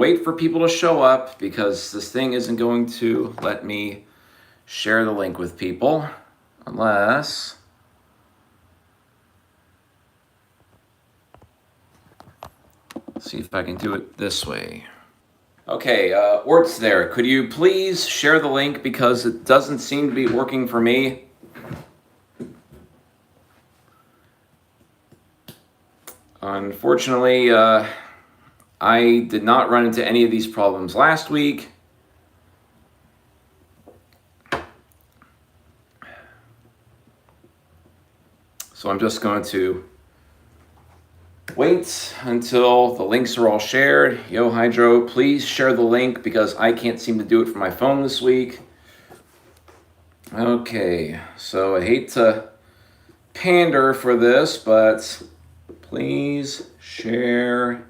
wait for people to show up because this thing isn't going to let me share the link with people unless... See if I can do it this way. Okay, Ort's there. Could you please share the link because it doesn't seem to be working for me? Unfortunately, I did not run into any of these problems last week. So I'm just going to wait until the links are all shared. Yo, Hydro, please share the link because I can't seem to do it from my phone this week. Okay, so I hate to pander for this, but please share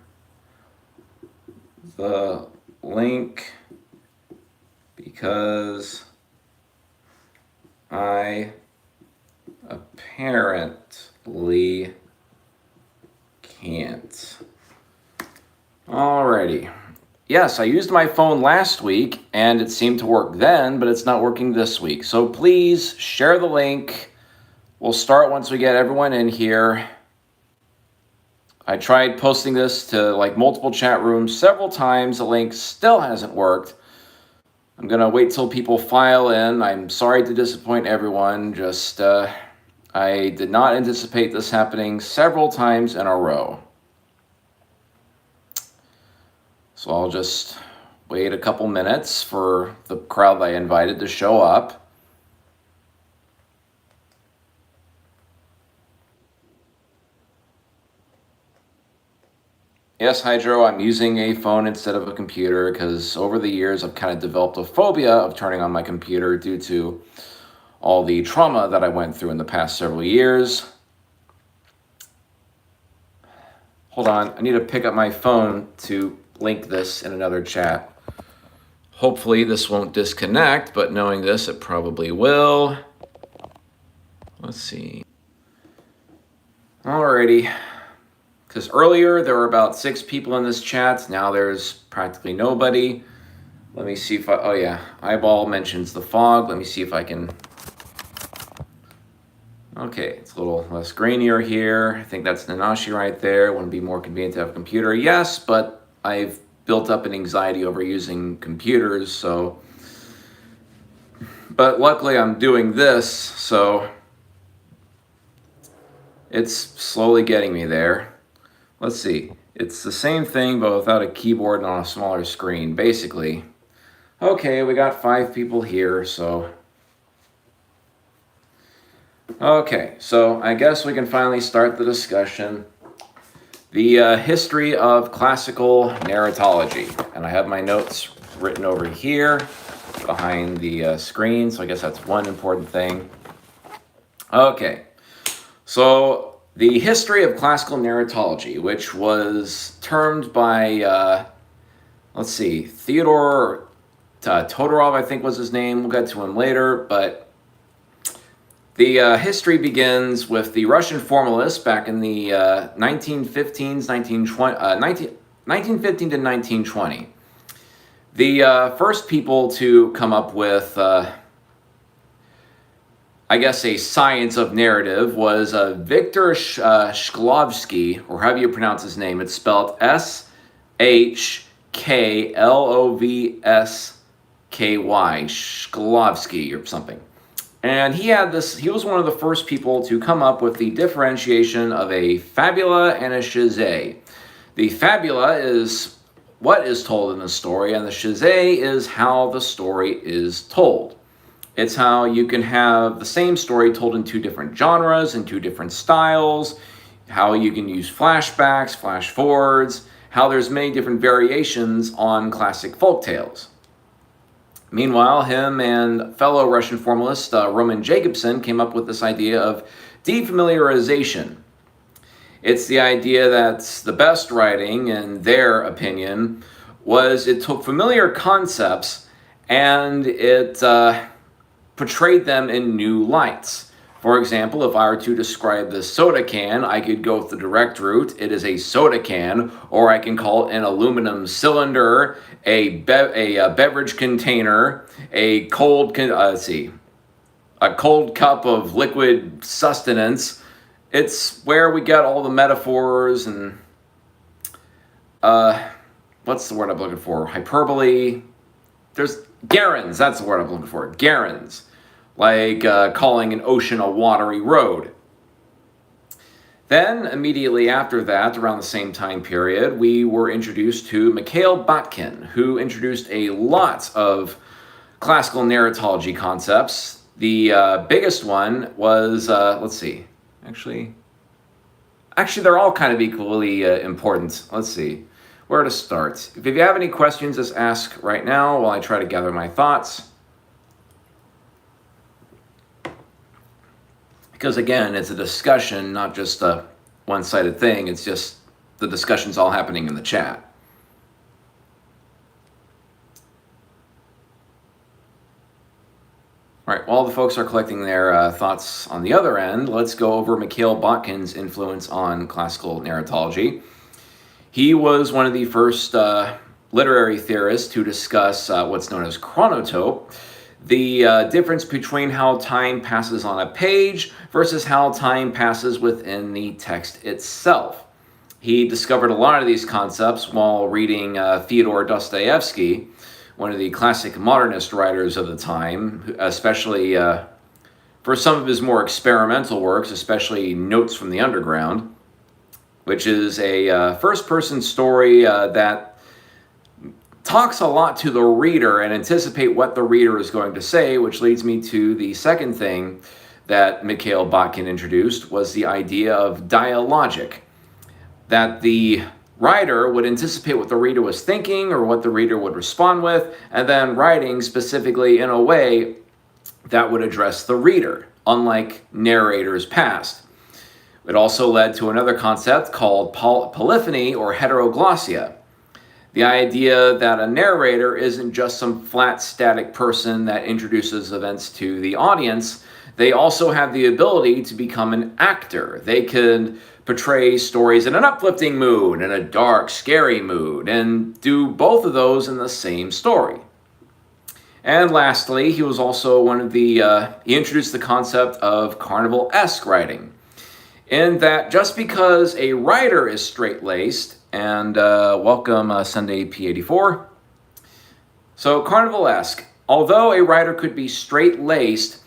the link because I apparently can't. Alrighty. Yes, I used my phone last week and it seemed to work then, but it's not working this week. So please share the link. We'll start once we get everyone in here. I tried posting this to like multiple chat rooms several times. The link still hasn't worked. I'm gonna wait till people file in. I'm sorry to disappoint everyone. Just, I did not anticipate this happening several times in a row. So I'll just wait a couple minutes for the crowd I invited to show up. Yes, Hydro, I'm using a phone instead of a computer because over the years I've kind of developed a phobia of turning on my computer due to all the trauma that I went through in the past several years. Hold on, I need to pick up my phone to link this in another chat. Hopefully this won't disconnect, but knowing this, it probably will. Let's see. Alrighty. Because earlier there were about 6 people in this chat. Now there's practically nobody. Let me see if I... Oh yeah, Eyeball mentions the fog. Let me see if I can... Okay, it's a little less grainier here. I think that's Nanashi right there. Wouldn't be more convenient to have a computer? Yes, but I've built up an anxiety over using computers, so... But luckily I'm doing this, so... It's slowly getting me there. Let's see. It's the same thing, but without a keyboard and on a smaller screen, basically. Okay, we got 5 people here, so... Okay, so I guess we can finally start the discussion. The history of classical narratology. And I have my notes written over here behind the screen, so I guess that's one important thing. Okay, so the history of classical narratology, which was termed by, let's see, Theodore Todorov, I think was his name. We'll get to him later, but the history begins with the Russian formalists back in the 1915s, 1915 to 1920. The first people to come up with, I guess, a science of narrative was Viktor Shklovsky, or however you pronounce his name. It's spelled S-H-K-L-O-V-S-K-Y, Shklovsky or something. And he was one of the first people to come up with the differentiation of a fabula and a chizé. The fabula is what is told in the story, and the chizé is how the story is told. It's how you can have the same story told in 2 different genres, in 2 different styles, how you can use flashbacks, flash forwards, how there's many different variations on classic folk tales. Meanwhile, him and fellow Russian formalist Roman Jacobson came up with this idea of defamiliarization. It's the idea that the best writing, in their opinion, was it took familiar concepts and it portrayed them in new lights. For example, if I were to describe the soda can, I could go with the direct route. It is a soda can, or I can call it an aluminum cylinder, a beverage container, a cold cup of liquid sustenance. It's where we get all the metaphors and what's the word I'm looking for? Hyperbole. There's gerunds. That's the word I'm looking for. Gerunds. Like calling an ocean a watery road. Then, immediately after that, around the same time period, we were introduced to Mikhail Botkin, who introduced a lot of classical narratology concepts. The biggest one was, Actually, they're all kind of equally important. Let's see where to start. If you have any questions, just ask right now while I try to gather my thoughts. Because again, it's a discussion, not just a one-sided thing. It's just the discussion's all happening in the chat. All right, while the folks are collecting their thoughts on the other end, let's go over Mikhail Botkin's influence on classical narratology. He was one of the first literary theorists to discuss what's known as chronotope, the difference between how time passes on a page versus how time passes within the text itself. He discovered a lot of these concepts while reading Fyodor Dostoevsky, one of the classic modernist writers of the time, especially for some of his more experimental works, especially Notes from the Underground, which is a first-person story that talks a lot to the reader and anticipate what the reader is going to say, which leads me to the second thing that Mikhail Botkin introduced, was the idea of dialogic, that the writer would anticipate what the reader was thinking or what the reader would respond with, and then writing specifically in a way that would address the reader, unlike narrators past. It also led to another concept called polyphony or heteroglossia. The idea that a narrator isn't just some flat, static person that introduces events to the audience. They also have the ability to become an actor. They could portray stories in an uplifting mood, in a dark, scary mood, and do both of those in the same story. And lastly, he was also he introduced the concept of carnival-esque writing, in that just because a writer is straight-laced, and welcome Sunday P84. So carnival-esque. Although a writer could be straight-laced,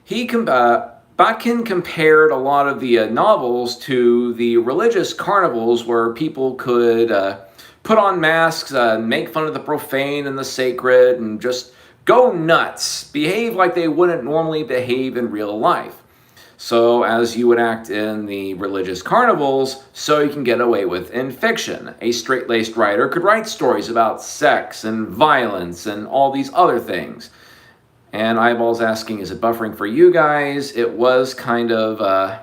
Botkin compared a lot of the novels to the religious carnivals where people could put on masks, make fun of the profane and the sacred, and just go nuts, behave like they wouldn't normally behave in real life. So as you would act in the religious carnivals, so you can get away with in fiction. A straight-laced writer could write stories about sex and violence and all these other things. And Eyeball's asking, is it buffering for you guys? It was kind of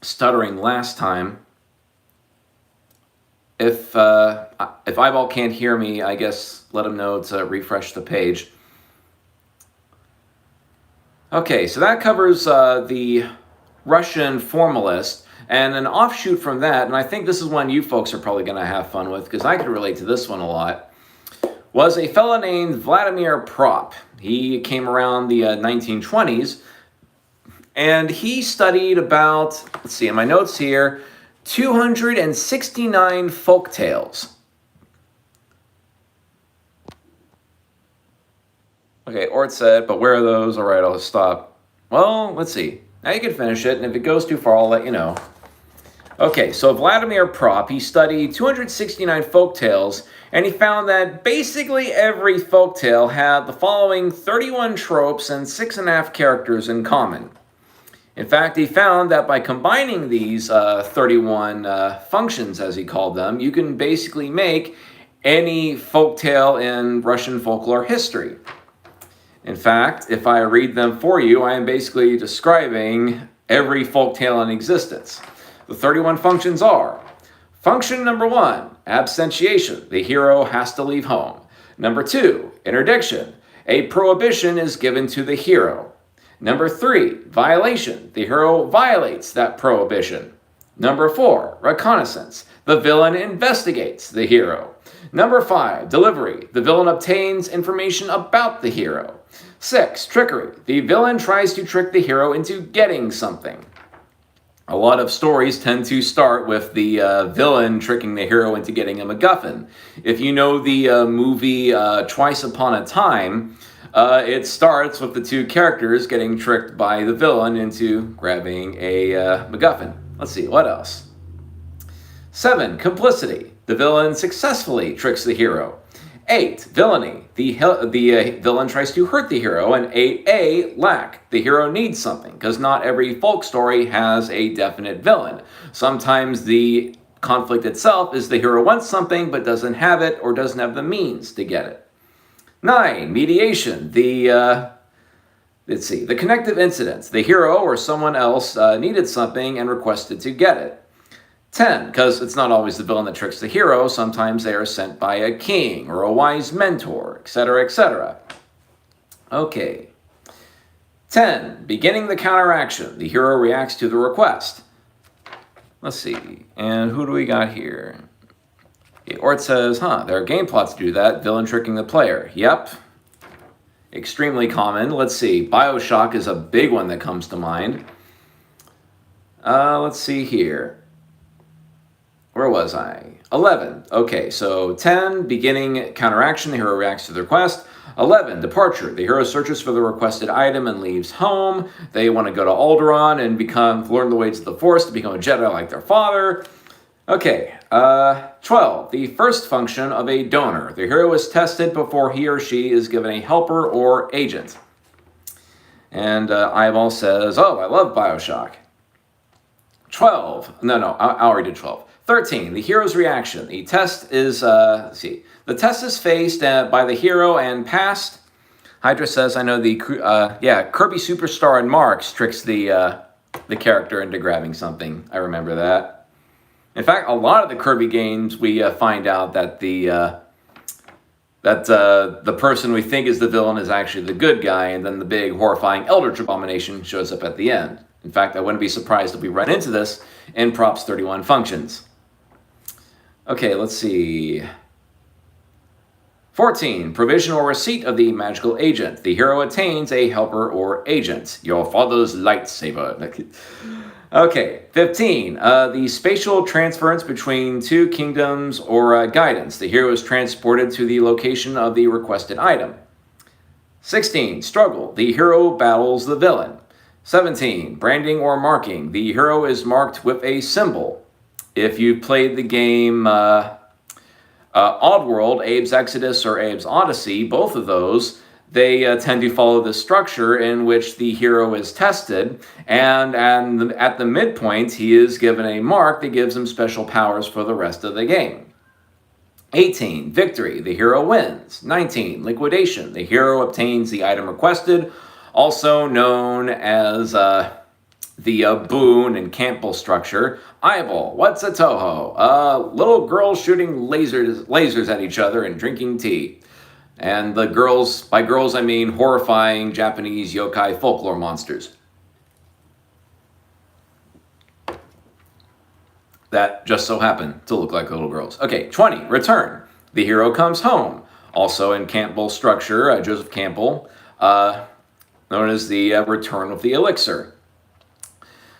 stuttering last time. If Eyeball can't hear me, I guess let him know to refresh the page. Okay, so that covers the Russian formalist, and an offshoot from that, and I think this is one you folks are probably going to have fun with, because I could relate to this one a lot, was a fellow named Vladimir Prop. He came around the 1920s, and he studied about, let's see, in my notes here, 269 folk tales. Okay, Ort said, but where are those? All right, I'll stop. Well, let's see. Now you can finish it, and if it goes too far, I'll let you know. Okay, so Vladimir Prop, he studied 269 folk tales, and he found that basically every folk tale had the following 31 tropes and 6.5 characters in common. In fact, he found that by combining these 31 functions, as he called them, you can basically make any folk tale in Russian folklore history. In fact, if I read them for you, I am basically describing every folk tale in existence. The 31 functions are: function number 1, absentiation. The hero has to leave home. Number 2, interdiction. A prohibition is given to the hero. Number 3, violation. The hero violates that prohibition. Number 4, reconnaissance. The villain investigates the hero. Number 5, delivery. The villain obtains information about the hero. 6, trickery. The villain tries to trick the hero into getting something. A lot of stories tend to start with the villain tricking the hero into getting a MacGuffin. If you know the movie Twice Upon a Time, it starts with the two characters getting tricked by the villain into grabbing a MacGuffin. Let's see, what else? 7, complicity. The villain successfully tricks the hero. 8, villainy. The villain tries to hurt the hero. And 8A, lack. The hero needs something, because not every folk story has a definite villain. Sometimes the conflict itself is the hero wants something but doesn't have it or doesn't have the means to get it. 9, mediation. The connective incidents. The hero or someone else needed something and requested to get it. 10, because it's not always the villain that tricks the hero. Sometimes they are sent by a king or a wise mentor, etc., etc. Okay. 10, beginning the counteraction. The hero reacts to the request. Let's see. And who do we got here? Okay, or it says, there are game plots to do that. Villain tricking the player. Yep. Extremely common. Let's see. BioShock is a big one that comes to mind. Let's see here. Where was I? 11. Okay, so 10, beginning counteraction. The hero reacts to the request. 11, departure. The hero searches for the requested item and leaves home. They want to go to Alderaan and learn the ways of the Force to become a Jedi like their father. Okay, 12, the first function of a donor. The hero is tested before he or she is given a helper or agent. And Eyeball says, oh, I love BioShock. 12, I already did 12. 13, the hero's reaction. The test is, the test is faced by the hero and passed. Hydra says, I know the, Kirby Superstar and Marx tricks the character into grabbing something. I remember that. In fact, a lot of the Kirby games, we find out that the person we think is the villain is actually the good guy, and then the big, horrifying Eldritch Abomination shows up at the end. In fact, I wouldn't be surprised if we run into this in Props 31 functions. Okay, let's see. 14, provision or receipt of the magical agent. The hero attains a helper or agent. Your father's lightsaber. Okay, 15, the spatial transference between two kingdoms or guidance. The hero is transported to the location of the requested item. 16, struggle. The hero battles the villain. 17, branding or marking. The hero is marked with a symbol. If you played the game Oddworld, Abe's Exodus, or Abe's Odyssey, both of those, they tend to follow the structure in which the hero is tested, and at the midpoint, he is given a mark that gives him special powers for the rest of the game. 18, victory. The hero wins. 19, liquidation. The hero obtains the item requested, also known as the boon in Campbell's Structure. Eyeball, what's a Toho? Little girls shooting lasers at each other and drinking tea. And the girls, by girls I mean horrifying Japanese yokai folklore monsters. That just so happen to look like little girls. Okay, 20, return. The hero comes home. Also in Campbell's Structure, Joseph Campbell, known as the return of the elixir.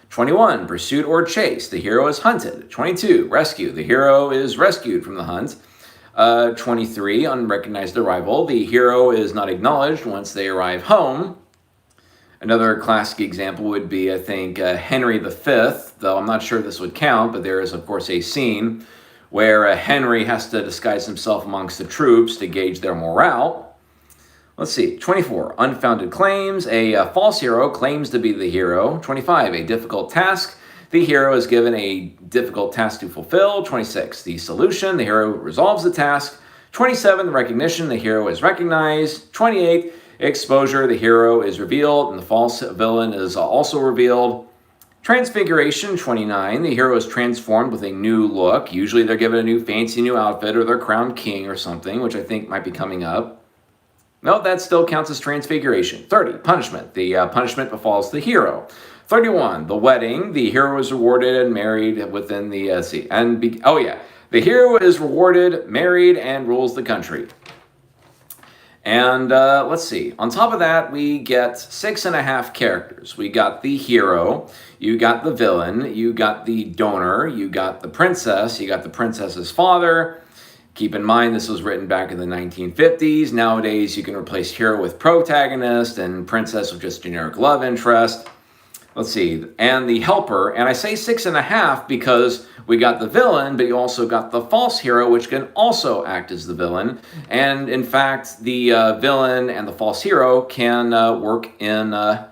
21, pursuit or chase. The hero is hunted. 22, rescue. The hero is rescued from the hunt. 23, unrecognized arrival. The hero is not acknowledged once they arrive home. Another classic example would be, I think, Henry V, though I'm not sure this would count, but there is, of course, a scene where Henry has to disguise himself amongst the troops to gauge their morale. Let's see, 24, unfounded claims. A false hero claims to be the hero. 25, a difficult task. The hero is given a difficult task to fulfill. 26, the solution. The hero resolves the task. 27, the recognition. The hero is recognized. 28, exposure. The hero is revealed, and the false villain is also revealed. Transfiguration. 29, the hero is transformed with a new look. Usually they're given a new fancy new outfit, or they're crowned king or something, which I think might be coming up. No, that still counts as transfiguration. 30, punishment. The punishment befalls the hero. 31, the wedding. The hero is rewarded and married within the the hero is rewarded, married, and rules the country. And let's see. On top of that, we get 6.5 characters. We got the hero, you got the villain, you got the donor, you got the princess, you got the princess's father. Keep in mind, this was written back in the 1950s. Nowadays, you can replace hero with protagonist and princess with just generic love interest. Let's see, and the helper, and I say 6.5 because we got the villain, but you also got the false hero, which can also act as the villain. And in fact, the villain and the false hero can work in the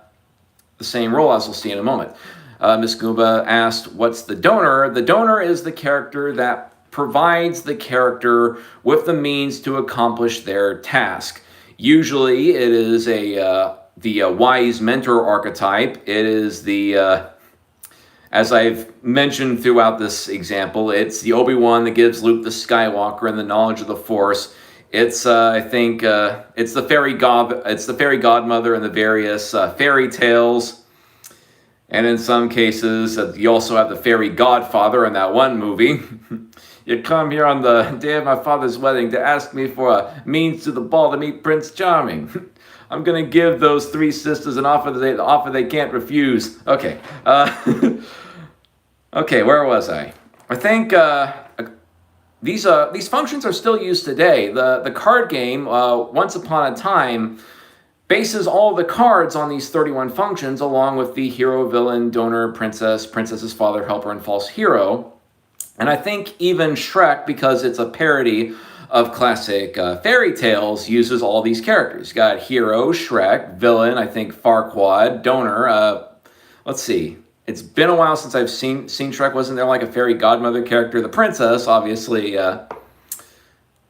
same role, as we'll see in a moment. Ms. Goomba asked, what's the donor? The donor is the character that provides the character with the means to accomplish their task. Usually, it is the wise mentor archetype. It is the, as I've mentioned throughout this example, it's the Obi-Wan that gives Luke the Skywalker and the knowledge of the Force. It's, I think, it's the fairy godmother in the various fairy tales. And in some cases, you also have the fairy godfather in that one movie. You come here on the day of my father's wedding to ask me for a means to the ball to meet Prince Charming. I'm going to give those 3 sisters an offer they can't refuse. Okay. Okay, where was I? I think these functions are still used today. The card game, Once Upon a Time, bases all the cards on these 31 functions, along with the hero, villain, donor, princess, princess's father, helper, and false hero. And I think even Shrek, because it's a parody of classic fairy tales, uses all these characters. You got hero, Shrek, villain, I think Farquaad, donor. Let's see. It's been a while since I've seen Shrek. Wasn't there like a fairy godmother character? The princess, obviously.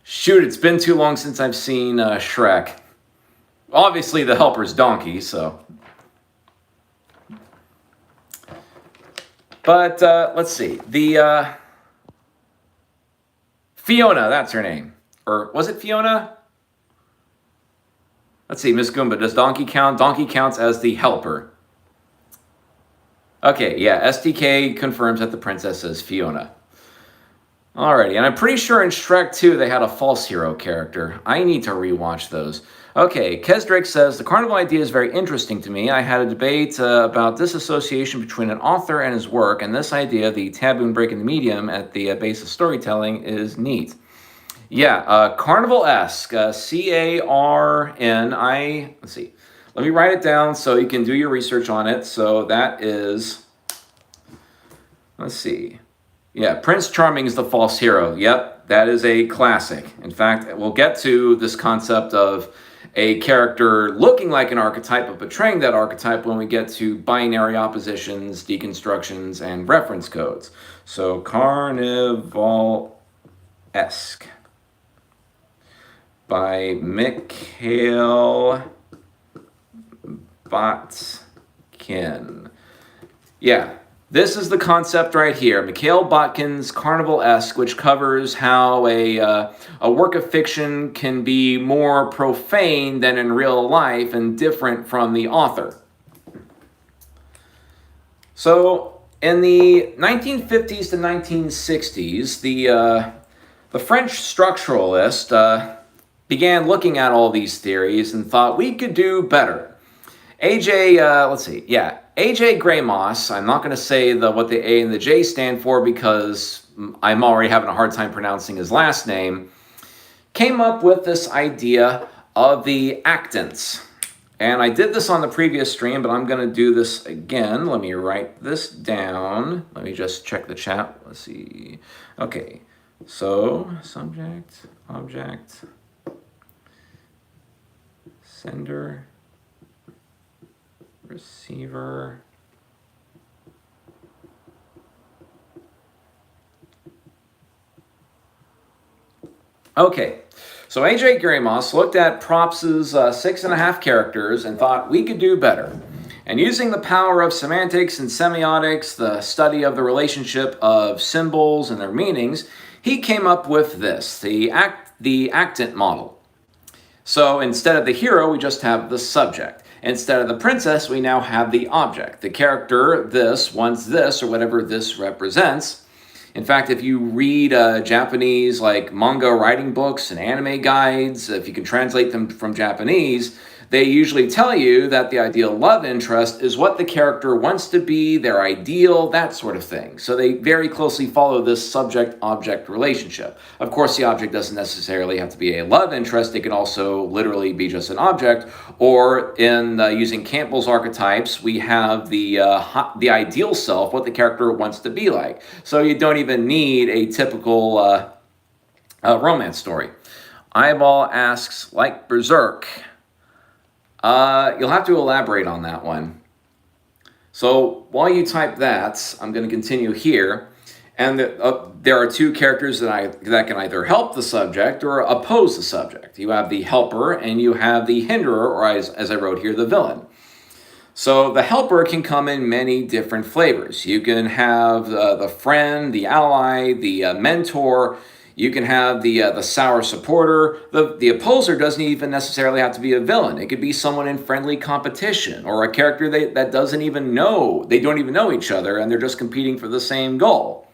Shoot, it's been too long since I've seen Shrek. Obviously, the helper's donkey, so. But let's see. The Fiona, that's her name. Or was it Fiona? Let's see, Miss Goomba, does Donkey count? Donkey counts as the helper. Okay, yeah, SDK confirms that the princess is Fiona. Alrighty, and I'm pretty sure in Shrek 2 they had a false hero character. I need to rewatch those. Okay, Kesdrake says, the carnival idea is very interesting to me. I had a debate about disassociation between an author and his work, and this idea, the taboo break in the medium at the base of storytelling, is neat. Yeah, carnival-esque, C-A-R-N-I, let's see. Let me write it down so you can do your research on it. So that is, let's see. Yeah, Prince Charming is the false hero. Yep, that is a classic. In fact, we'll get to this concept of a character looking like an archetype but betraying that archetype when we get to binary oppositions, deconstructions, and reference codes. So Carnival-esque by Mikhail Botkin. Yeah. This is the concept right here, Mikhail Botkin's Carnival-esque, which covers how a work of fiction can be more profane than in real life and different from the author. So, in the 1950s to 1960s, the French structuralist began looking at all these theories and thought we could do better. A.J. Graymoss, I'm not going to say what the A and the J stand for because I'm already having a hard time pronouncing his last name, came up with this idea of the actants. And I did this on the previous stream, but I'm going to do this again. Let me write this down. Let me just check the chat. Let's see. Okay, so subject, object, sender, receiver, okay, so A.J. Graymoss looked at Props's 6.5 characters and thought we could do better. And using the power of semantics and semiotics, the study of the relationship of symbols and their meanings, he came up with this, the actant model. So instead of the hero, we just have the subject. Instead of the princess, we now have the object. The character, this, wants this, or whatever this represents. In fact, if you read Japanese like manga writing books and anime guides, if you can translate them from Japanese, they usually tell you that the ideal love interest is what the character wants to be, their ideal, that sort of thing. So they very closely follow this subject-object relationship. Of course, the object doesn't necessarily have to be a love interest. It can also literally be just an object. Or in using Campbell's archetypes, we have the ideal self, what the character wants to be like. So you don't even need a typical romance story. Eyeball asks, like Berserk, you'll have to elaborate on that one. So while you type that, I'm going to continue here. And there are two characters that can either help the subject or oppose the subject. You have the helper and you have the hinderer, or as I wrote here, the villain. So the helper can come in many different flavors. You can have the friend, the ally, the mentor. You can have the sour supporter. The opposer doesn't even necessarily have to be a villain. It could be someone in friendly competition, or a character that doesn't even know. They don't even know each other, and they're just competing for the same goal.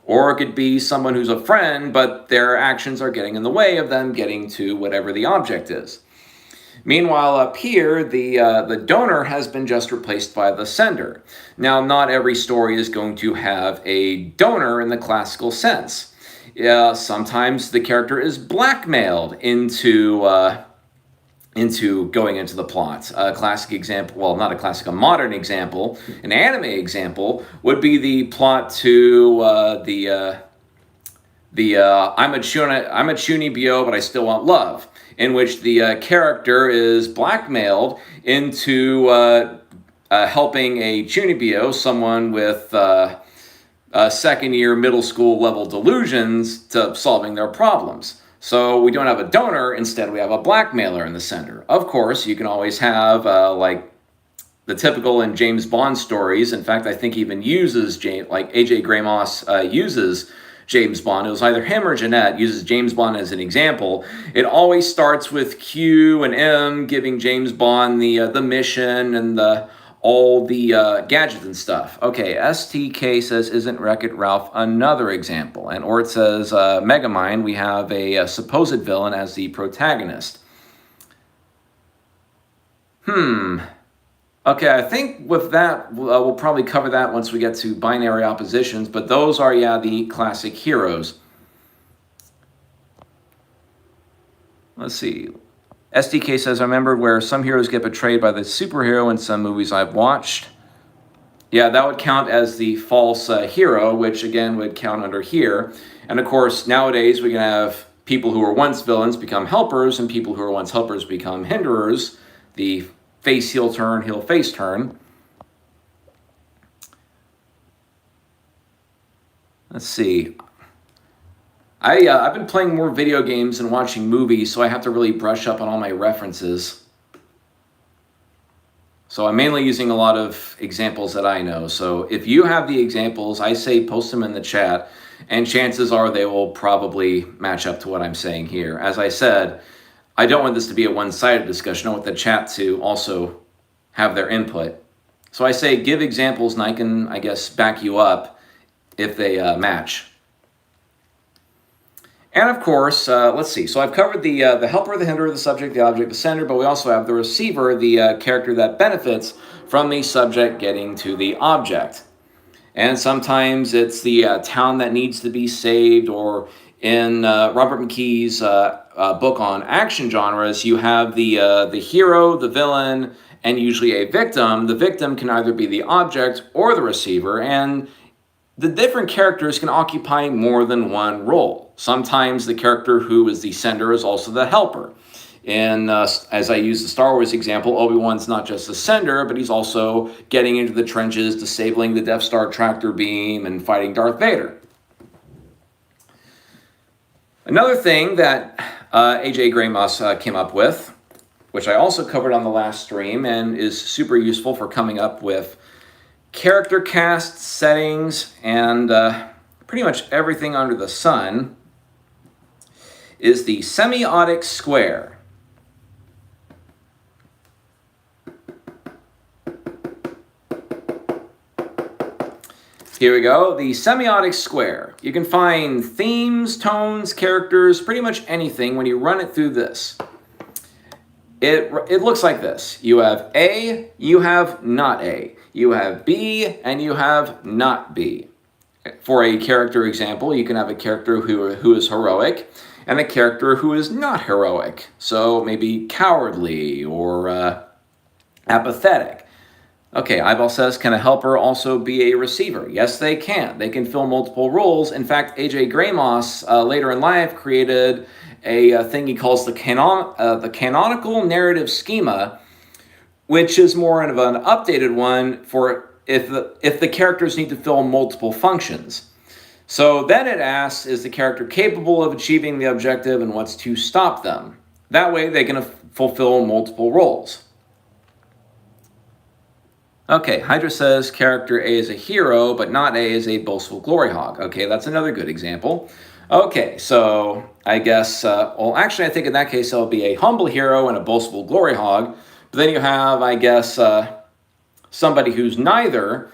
Or it could be someone who's a friend, but their actions are getting in the way of them getting to whatever the object is. Meanwhile, up here, the donor has been just replaced by the sender. Now, not every story is going to have a donor in the classical sense. Sometimes the character is blackmailed into going into the plot. A classic example, well, not a classic, a modern example, an anime example would be the plot to I'm a Chunibyo, but I still want love, in which the character is blackmailed into helping a Chunibyo, someone with second-year middle school level delusions, to solving their problems. So we don't have a donor, instead we have a blackmailer in the center. Of course, you can always have, like the typical in James Bond stories, in fact, I think even uses, like A.J. Gramos uses James Bond. It was either him or Jeanette uses James Bond as an example. It always starts with Q and M giving James Bond the mission and all the gadgets and stuff. Okay, STK says, isn't Wreck-It Ralph another example? And Ort says, Megamind, we have a supposed villain as the protagonist. Okay, I think with that, we'll probably cover that once we get to binary oppositions, but those are, yeah, the classic heroes. Let's see. SDK says, I remember where some heroes get betrayed by the superhero in some movies I've watched. Yeah, that would count as the false hero, which again would count under here. And of course, nowadays we can have people who were once villains become helpers, and people who were once helpers become hinderers. The face heel turn, heel face turn. Let's see. I've been playing more video games and watching movies, so I have to really brush up on all my references. So I'm mainly using a lot of examples that I know. So if you have the examples, I say post them in the chat, and chances are they will probably match up to what I'm saying here. As I said, I don't want this to be a one-sided discussion. I want the chat to also have their input. So I say give examples, and I can, I guess, back you up if they match. And of course, let's see. So I've covered the helper, the hinderer, the subject, the object, the sender, but we also have the receiver, the character that benefits from the subject getting to the object. And sometimes it's the town that needs to be saved, or in Robert McKee's book on action genres, you have the hero, the villain, and usually a victim. The victim can either be the object or the receiver, and the different characters can occupy more than one role. Sometimes the character who is the sender is also the helper. And as I use the Star Wars example, Obi-Wan's not just the sender, but he's also getting into the trenches, disabling the Death Star tractor beam, and fighting Darth Vader. Another thing that A.J. Gramos came up with, which I also covered on the last stream and is super useful for coming up with character cast, settings, and pretty much everything under the sun, is the Semiotic Square. Here we go, the semiotic square. You can find themes, tones, characters, pretty much anything when you run it through this. It looks like this. You have A, you have not A. You have B, and you have not B. For a character example, you can have a character who is heroic and a character who is not heroic. So maybe cowardly or apathetic. Okay, Eyeball says, can a helper also be a receiver? Yes, they can. They can fill multiple roles. In fact, A.J. Gramos, later in life, created a thing he calls the canonical narrative schema, which is more of an updated one for if the characters need to fill multiple functions. So then it asks, is the character capable of achieving the objective and what's to stop them? That way they can fulfill multiple roles. Okay, Hydra says character A is a hero, but not A is a boastful glory hog. Okay, that's another good example. Okay, so I guess, well, actually, I think in that case, it'll be a humble hero and a boastful glory hog. But then you have, I guess, somebody who's neither.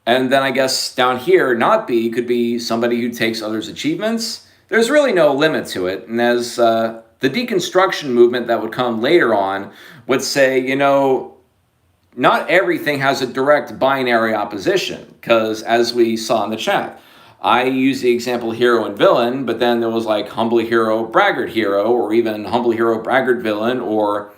And then I guess down here, not B, could be somebody who takes others' achievements. There's really no limit to it. And as the deconstruction movement that would come later on would say, you know, not everything has a direct binary opposition. Because as we saw in the chat, I use the example hero and villain, but then there was like humble hero, braggart hero, or even humble hero, braggart villain, or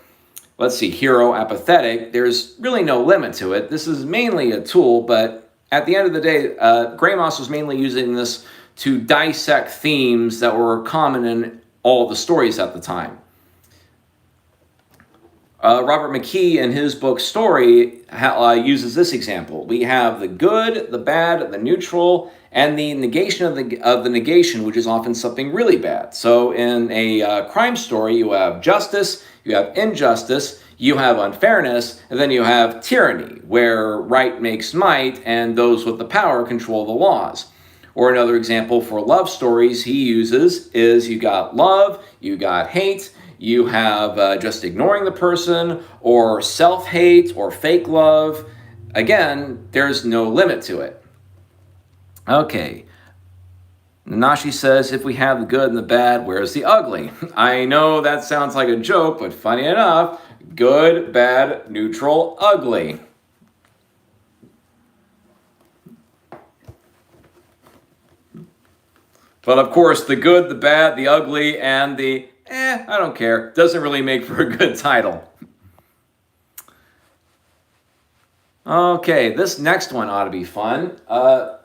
let's see, hero, apathetic. There's really no limit to it. This is mainly a tool, but at the end of the day, Gramos was mainly using this to dissect themes that were common in all the stories at the time. Robert McKee, in his book Story, uses this example. We have the good, the bad, the neutral, and the negation of the negation, which is often something really bad. So in a crime story, you have justice, you have injustice, you have unfairness, and then you have tyranny, where right makes might, and those with the power control the laws. Or another example for love stories he uses is you got love, you got hate, you have just ignoring the person, or self-hate, or fake love. Again, there's no limit to it. Okay. Nanashi says, if we have the good and the bad, where's the ugly? I know that sounds like a joke, but funny enough, good, bad, neutral, ugly. But of course, the good, the bad, the ugly, and the I don't care, doesn't really make for a good title. Okay, this next one ought to be fun.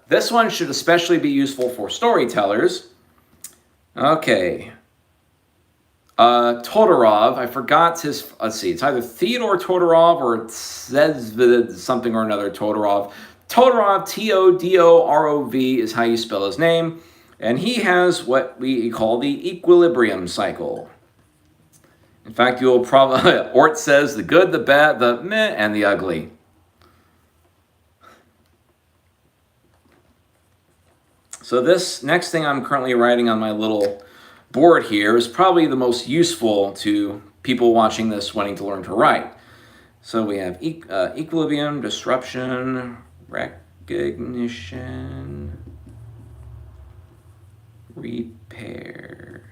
This one should especially be useful for storytellers. Okay. Todorov, I forgot his, let's see, it's either Theodore Todorov or it says something or another Todorov. Todorov, T-O-D-O-R-O-V is how you spell his name. And he has what we call the equilibrium cycle. In fact, you'll probably, Ort says the good, the bad, the meh, and the ugly. So this next thing I'm currently writing on my little board here is probably the most useful to people watching this wanting to learn to write. So we have equilibrium, disruption, recognition, repair.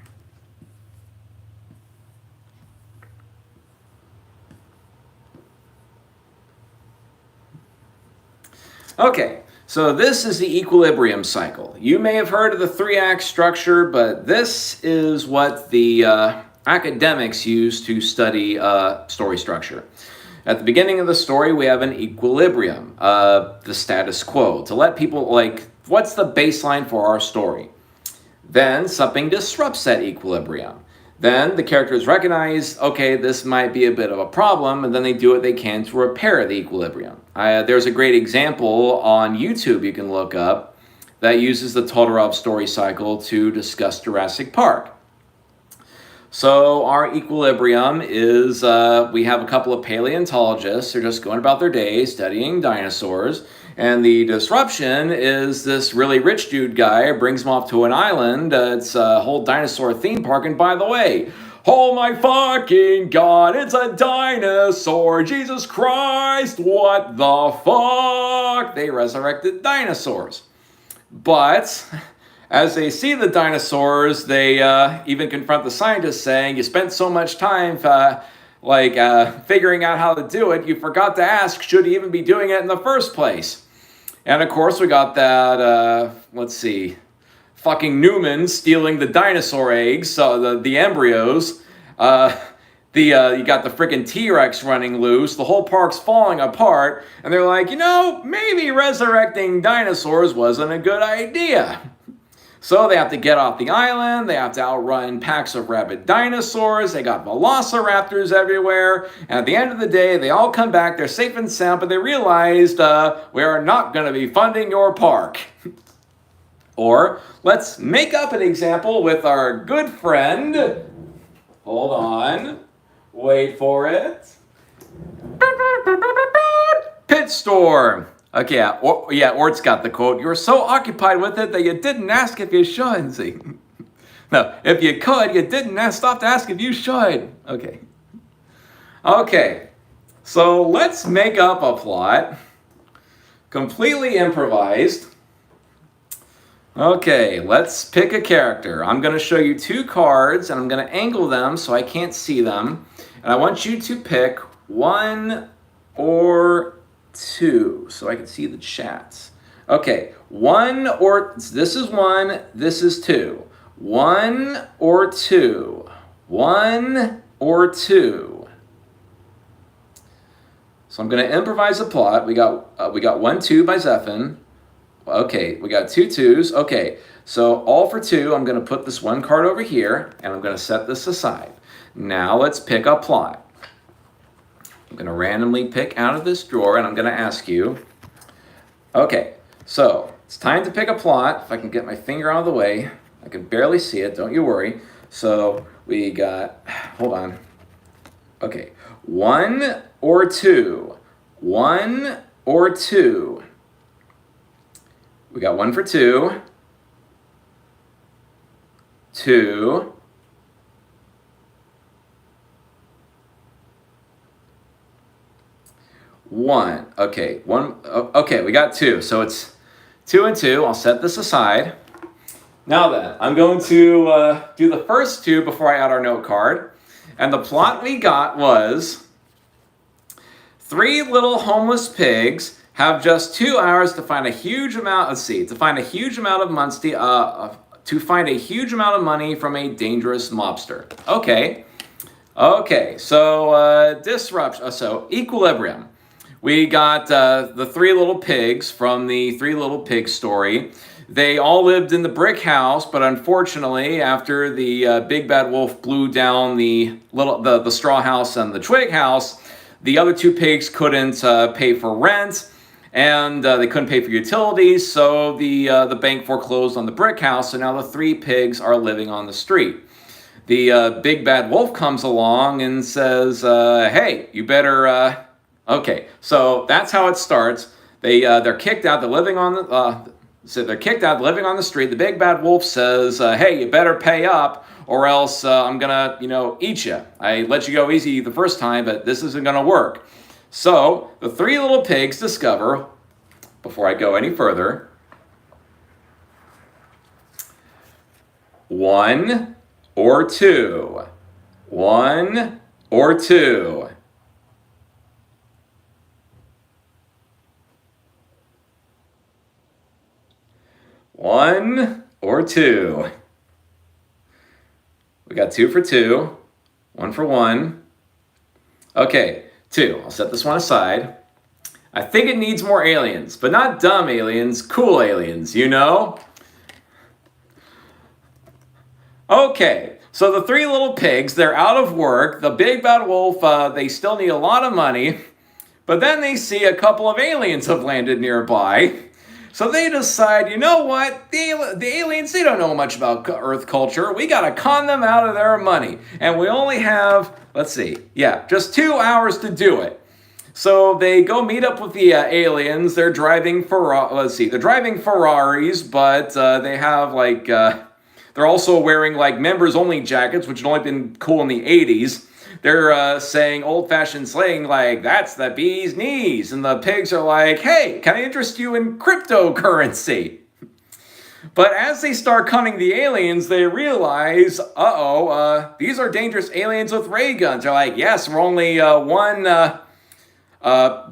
Okay, so this is the equilibrium cycle. You may have heard of the 3-act structure, but this is what the academics use to study story structure. At the beginning of the story, we have an equilibrium, the status quo, to let people, like, what's the baseline for our story? Then something disrupts that equilibrium. Then the characters recognize, okay, this might be a bit of a problem, and then they do what they can to repair the equilibrium. There's a great example on YouTube you can look up that uses the Todorov story cycle to discuss Jurassic Park. So our equilibrium is, we have a couple of paleontologists who are just going about their day studying dinosaurs. And the disruption is this really rich dude guy brings him off to an island. It's a whole dinosaur theme park. And by the way, Oh my fucking God, it's a dinosaur. Jesus Christ, what the fuck? They resurrected dinosaurs. But as they see the dinosaurs, they even confront the scientists saying, you spent so much time figuring out how to do it, you forgot to ask, should you even be doing it in the first place? And of course, we got that, fucking Newman stealing the dinosaur eggs, so the embryos. You got the freaking T-Rex running loose. The whole park's falling apart. And they're like, maybe resurrecting dinosaurs wasn't a good idea. So they have to get off the island. They have to outrun packs of rabid dinosaurs. They got velociraptors everywhere. And at the end of the day, they all come back. They're safe and sound, but they realized we are not going to be funding your park. Or let's make up an example with our good friend. Hold on. Wait for it. Pitstorm. Okay, Ort's got the quote. You were so occupied with it that you didn't ask if you should. See? No, if you could, you didn't stop to ask if you should. Okay, so let's make up a plot. Completely improvised. Okay, let's pick a character. I'm going to show you two cards, and I'm going to angle them so I can't see them. And I want you to pick one or two so I can see the chats. Okay, this is one, this is two. One or two. One or two. So I'm going to improvise a plot. We got 1-2 by Zephin. Okay, we got 2 2s. Okay, so all for 2, I'm going to put this one card over here, and I'm going to set this aside. Now let's pick a plot. I'm going to randomly pick out of this drawer, and I'm going to ask you. Okay, so it's time to pick a plot. If I can get my finger out of the way. I can barely see it, don't you worry. So we got, hold on. Okay, 1 or 2. 1 or 2. We got 1 for 2. 2. One. Okay, 1. Okay, we got 2. So it's 2 and 2. I'll set this aside. Now then, I'm going to do the first 2 before I add our note card. And the plot we got was 3 little homeless pigs have just 2 hours to find a huge amount. To find a huge amount of money from a dangerous mobster. Okay. So disruption. So equilibrium. We got the 3 little pigs from the 3 Little Pigs story. They all lived in the brick house, but unfortunately, after the big bad wolf blew down the straw house and the twig house, the other 2 pigs couldn't pay for rent. And they couldn't pay for utilities, so the bank foreclosed on the brick house, so now the 3 pigs are living on the street. The big bad wolf comes along and says, hey, you better... Okay, so that's how it starts. They're kicked out, they're living on the street. The big bad wolf says, hey, you better pay up, or else I'm gonna, eat you. I let you go easy the first time, but this isn't gonna work. So, the 3 little pigs discover, before I go any further, 1 or 2. 1 or 2. 1 or 2. We got 2 for 2. 1 for 1. Okay. 2. I'll set this one aside. I think it needs more aliens, but not dumb aliens, cool aliens, Okay, so the 3 little pigs, they're out of work. The big bad wolf, they still need a lot of money, but then they see a couple of aliens have landed nearby. So they decide, you know what, the aliens, they don't know much about Earth culture. We gotta con them out of their money. And we only have, just 2 hours to do it. So they go meet up with the aliens. They're driving Ferraris, but they have They're also wearing like members-only jackets, which had only been cool in the 80s. They're saying old-fashioned slang like, that's the bee's knees. And the pigs are like, hey, can I interest you in cryptocurrency? But as they start cunning the aliens, they realize, these are dangerous aliens with ray guns. They're like, yes, we're only one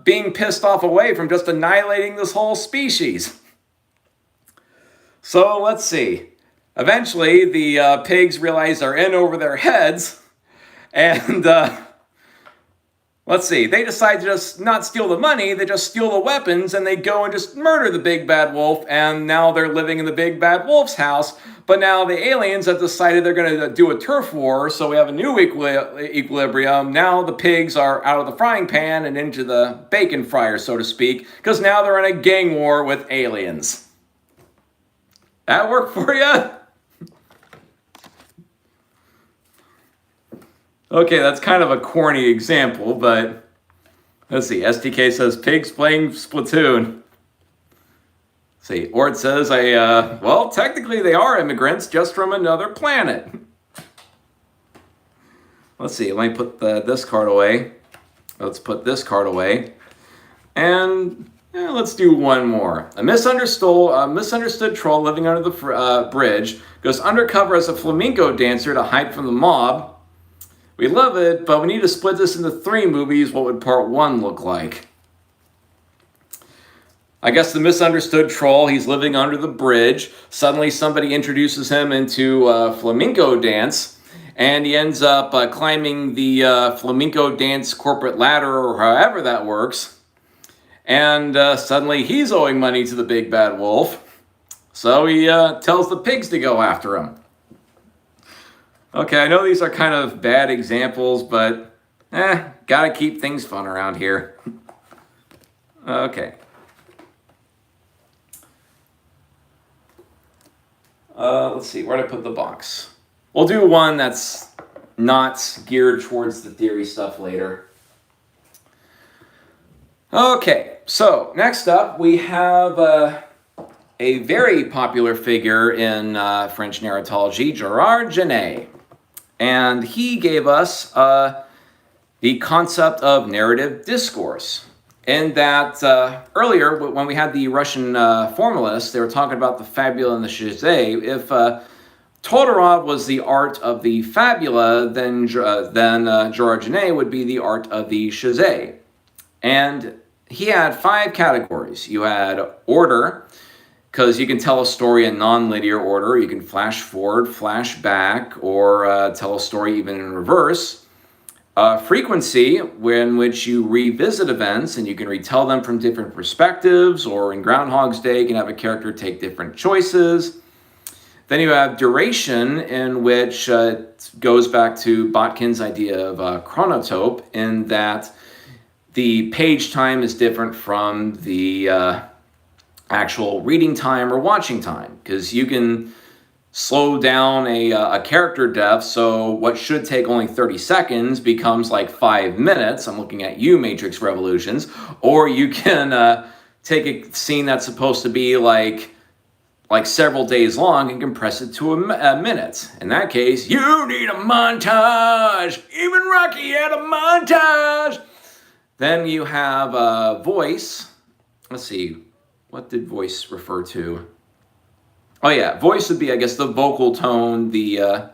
being pissed off away from just annihilating this whole species. So let's see. Eventually, the pigs realize they're in over their heads, and let's see, they decide to just not steal the money, they just steal the weapons, and they go and just murder the big bad wolf, and now they're living in the big bad wolf's house. But now the aliens have decided they're going to do a turf war, so we have a new equilibrium. Now the pigs are out of the frying pan and into the bacon fryer, so to speak, because now they're in a gang war with aliens. That work for you? Okay, that's kind of a corny example, but let's see. STK says pigs playing Splatoon. Let's see, Ort says, well, technically they are immigrants just from another planet. Let's see, let me put this card away. Let's put this card away. And let's do one more. A misunderstood troll living under the bridge goes undercover as a flamenco dancer to hide from the mob. We love it, but we need to split this into 3 movies. What would part 1 look like? I guess the misunderstood troll, he's living under the bridge. Suddenly somebody introduces him into flamenco dance, and he ends up climbing the flamenco dance corporate ladder, or however that works. And suddenly he's owing money to the big bad wolf. So he tells the pigs to go after him. Okay, I know these are kind of bad examples, but gotta keep things fun around here. Okay. Let's see, where did I put the box? We'll do one that's not geared towards the theory stuff later. Okay, so next up we have a very popular figure in French narratology, Gerard Janae. And he gave us the concept of narrative discourse. In that earlier, when we had the Russian formalists, they were talking about the fabula and the shizé. If Todorov was the art of the fabula, then Gerard Janae would be the art of the shizé. And he had 5 categories. You had order, because you can tell a story in non-linear order. You can flash forward, flash back, or tell a story even in reverse. Frequency, in which you revisit events and you can retell them from different perspectives, or in Groundhog's Day, you can have a character take different choices. Then you have duration, in which goes back to Botkin's idea of chronotope, in that the page time is different from the actual reading time or watching time, because you can slow down a character death, so what should take only 30 seconds becomes like 5 minutes. I'm looking at you, Matrix Revolutions. Or you can take a scene that's supposed to be like several days long and compress it to a minute. In that case, you need a montage. Even Rocky had a montage. Then you have voice. Let's see, what did voice refer to? Oh yeah, voice would be, I guess, the vocal tone, the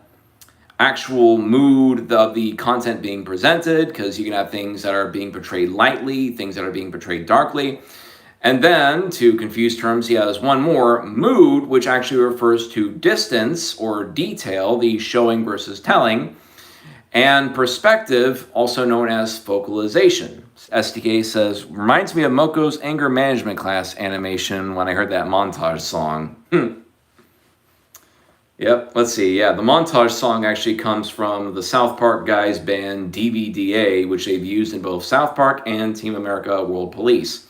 actual mood of the content being presented, because you can have things that are being portrayed lightly, things that are being portrayed darkly. And then, to confuse terms, he has one more, mood, which actually refers to distance or detail, the showing versus telling. And perspective, also known as focalization. STK says, reminds me of Moko's anger management class animation when I heard that montage song. Yep, let's see. Yeah, the montage song actually comes from the South Park guys band DVDA, which they've used in both South Park and Team America World Police.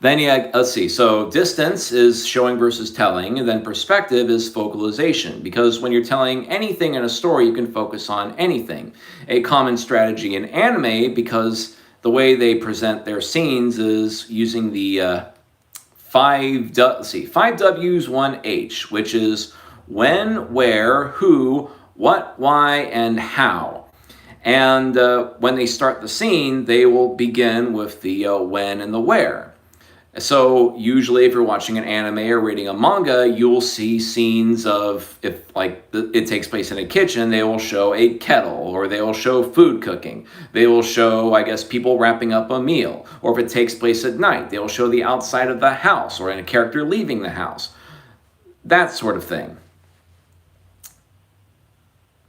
Then, let's see. So distance is showing versus telling, and then perspective is focalization. Because when you're telling anything in a story, you can focus on anything. A common strategy in anime, because the way they present their scenes is using the 5 Ws, 1 H, which is when, where, who, what, why, and how. And when they start the scene, they will begin with the when and the where. So usually if you're watching an anime or reading a manga, you will see scenes of, if it takes place in a kitchen, they will show a kettle, or they will show food cooking. They will show, I guess, people wrapping up a meal. Or if it takes place at night, they will show the outside of the house, or a character leaving the house. That sort of thing.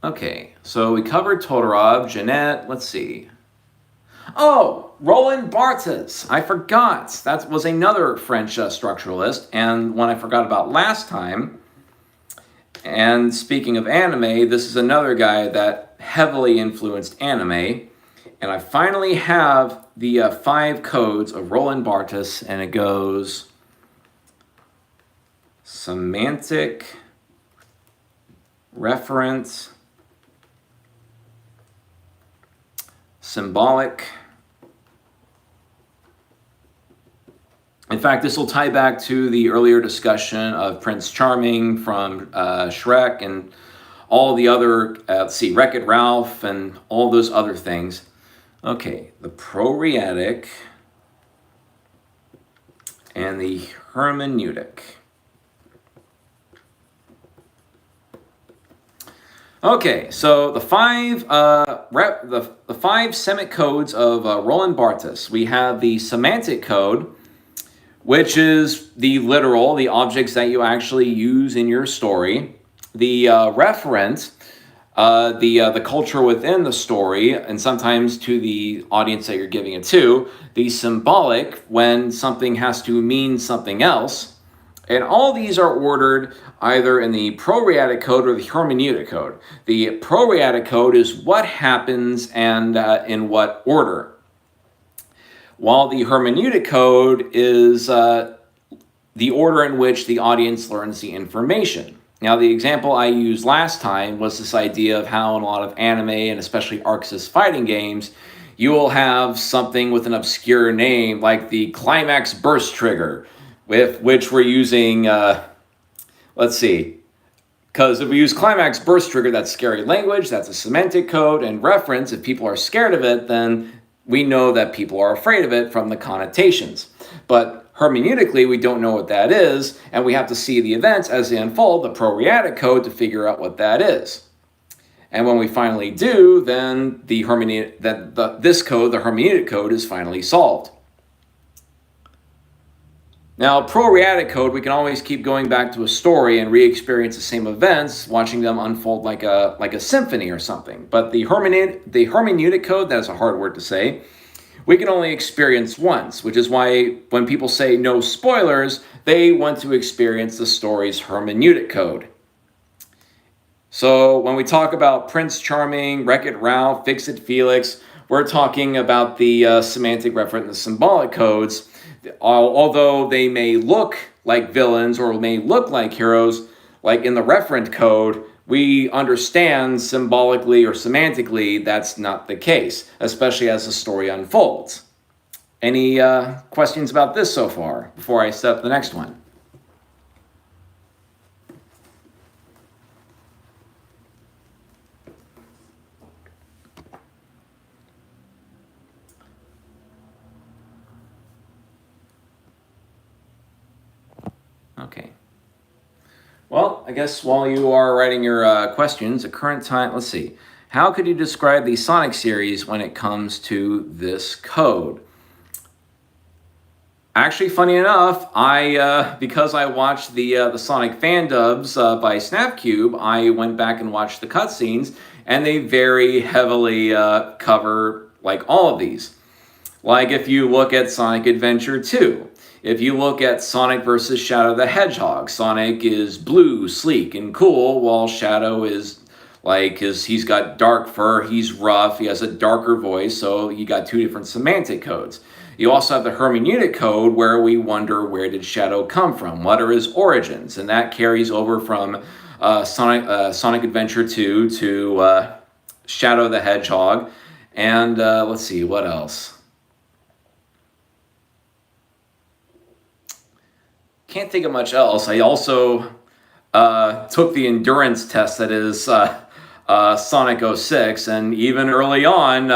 Okay, so we covered Todorov, Jeanette, let's see. Oh, Roland Barthes. I forgot. That was another French structuralist, and one I forgot about last time. And speaking of anime, this is another guy that heavily influenced anime. And I finally have the 5 codes of Roland Barthes, and it goes semantic, referent, symbolic. In fact, this will tie back to the earlier discussion of Prince Charming from Shrek and all the other, Wreck-It Ralph and all those other things. Okay, the proreatic and the hermeneutic. Okay, so the 5 the 5 semic codes of Roland Barthes. We have the semantic code, which is the literal, the objects that you actually use in your story. The referent, the culture within the story, and sometimes to the audience that you're giving it to. The symbolic, when something has to mean something else. And all these are ordered either in the proreatic code or the hermeneutic code. The proreatic code is what happens and in what order, while the hermeneutic code is the order in which the audience learns the information. Now, the example I used last time was this idea of how in a lot of anime, and especially Arxis fighting games, you will have something with an obscure name like the climax burst trigger, with which we're using, let's see, because if we use climax burst trigger, that's scary language, that's a semantic code, and reference, if people are scared of it, then we know that people are afraid of it from the connotations. But hermeneutically, we don't know what that is, and we have to see the events as they unfold, the proreatic code, to figure out what that is. And when we finally do, then this code, the hermeneutic code, is finally solved. Now, proreatic code, we can always keep going back to a story and re-experience the same events, watching them unfold like a symphony or something. But the hermeneutic code, that's a hard word to say, we can only experience once, which is why when people say no spoilers, they want to experience the story's hermeneutic code. So when we talk about Prince Charming, Wreck-It Ralph, Fix-It Felix, we're talking about the semantic, referent, and the symbolic codes. Although they may look like villains or may look like heroes, like in the referent code, we understand symbolically or semantically that's not the case, especially as the story unfolds. Any questions about this so far before I set up the next one? Okay. Well, I guess while you are writing your questions, at current time, let's see. How could you describe the Sonic series when it comes to this code? Actually, funny enough, because I watched the Sonic fan dubs by Snapcube, I went back and watched the cutscenes, and they very heavily cover like all of these. Like if you look at Sonic Adventure 2. If you look at Sonic vs. Shadow the Hedgehog, Sonic is blue, sleek, and cool, while Shadow is he's got dark fur, he's rough, he has a darker voice, so you got 2 different semantic codes. You also have the hermeneutic code, where we wonder, where did Shadow come from? What are his origins? And that carries over from Sonic Adventure 2 to Shadow the Hedgehog. And let's see, what else? Can't think of much else. I also took the endurance test that is Sonic 06, and even early on,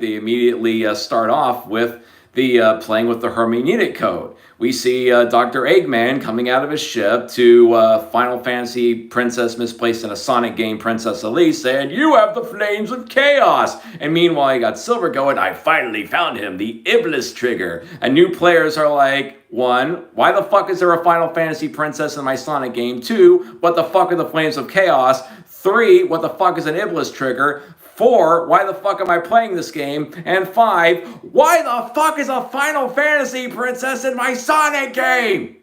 they immediately start off with the playing with the hermeneutic code. We see Dr. Eggman coming out of his ship to Final Fantasy Princess Misplaced in a Sonic Game, Princess Elise, saying, "You have the flames of chaos!" And meanwhile, you got Silver going, "I finally found him, the Iblis trigger." And new players are like, 1, why the fuck is there a Final Fantasy Princess in my Sonic game? 2, what the fuck are the flames of chaos? 3, what the fuck is an Iblis trigger? 4, why the fuck am I playing this game? And 5, why the fuck is a Final Fantasy Princess in my Sonic game?